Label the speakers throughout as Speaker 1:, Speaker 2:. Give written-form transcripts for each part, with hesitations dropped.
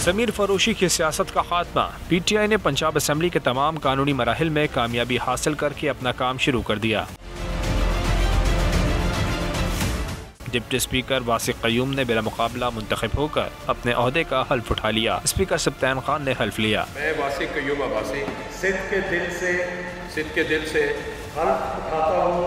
Speaker 1: ज़मीर फरोशी की सियासत का खात्मा। PTI ने पंजाब असम्बली के तमाम कानूनी मराहिल में कामयाबी हासिल करके अपना काम शुरू कर दिया। डिप्टी स्पीकर वासिक क़य्यूम ने बिला मुकाबला मुंतखब होकर अपने ओहदे का हल्फ उठा लिया। स्पीकर सब्तान खान ने हल्फ लिया।
Speaker 2: मैं वासिक क़य्यूम अब्बासी सिद्ध के दिल से हल्फ उठाता हूँ।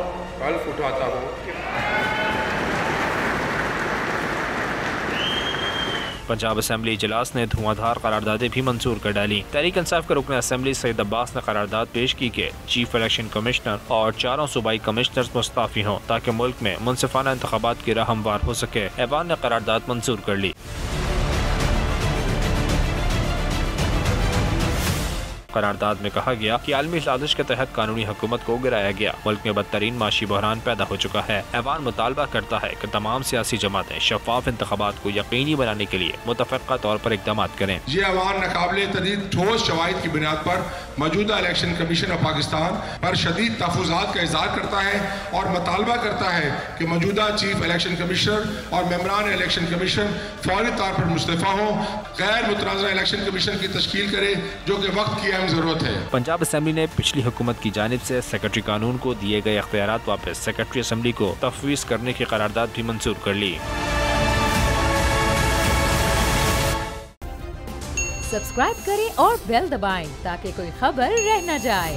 Speaker 1: पंजाब असम्बली इजलास ने धुआंधार करारदादें भी मंजूर कर डाली। तहरीक इंसाफ के रुकन असम्बली सईद अब्बास ने करारदाद पेश की कि चीफ इलेक्शन कमिश्नर और 4 सूबाई कमिश्नर्स मुस्ताफी हों ताकि मुल्क में मुनसिफाना इंतखाबात की राह हमवार हो सके। ऐवान ने करारदाद मंजूर कर ली। करारदाद में कहा गया कि आलमी साजिश के तहत कानूनी हुकूमत को गिराया गया। मुल्क में बदतरीन माशी बहरान पैदा हो चुका है। ऐवान मुतालबा करता है कि तमाम सियासी जमातें शफाफ इंतखाबात को यकीनी बनाने के लिए मुतफ़क़ा तौर पर इक़दाम करें।
Speaker 3: ये ऐवान नाकाबिले तदीद ठोस शवाहिद की बुनियाद पर मौजूदा इलेक्शन कमीशन ऑफ पाकिस्तान पर शदीद तहफ़्फ़ुज़ात का इज़हार करता है और मुतालबा करता है कि मौजूदा चीफ इलेक्शन कमिश्नर और मेंबरान इलेक्शन कमीशन फौरी तौर पर मुस्तफ़ा हों, गैर मुतनाज़ा इलेक्शन कमीशन की तश्कील करे जो कि वक्त की जरूरत है।
Speaker 1: पंजाब असम्बली ने पिछली हुकूमत की जानिब से सेक्रेटरी कानून को दिए गए इख्तियारात वापस सेक्रेटरी असम्बली को तफवीज़ करने की करारदाद भी मंजूर कर ली।
Speaker 4: सब्सक्राइब करें और बेल दबाएं ताकि कोई खबर रह न जाए।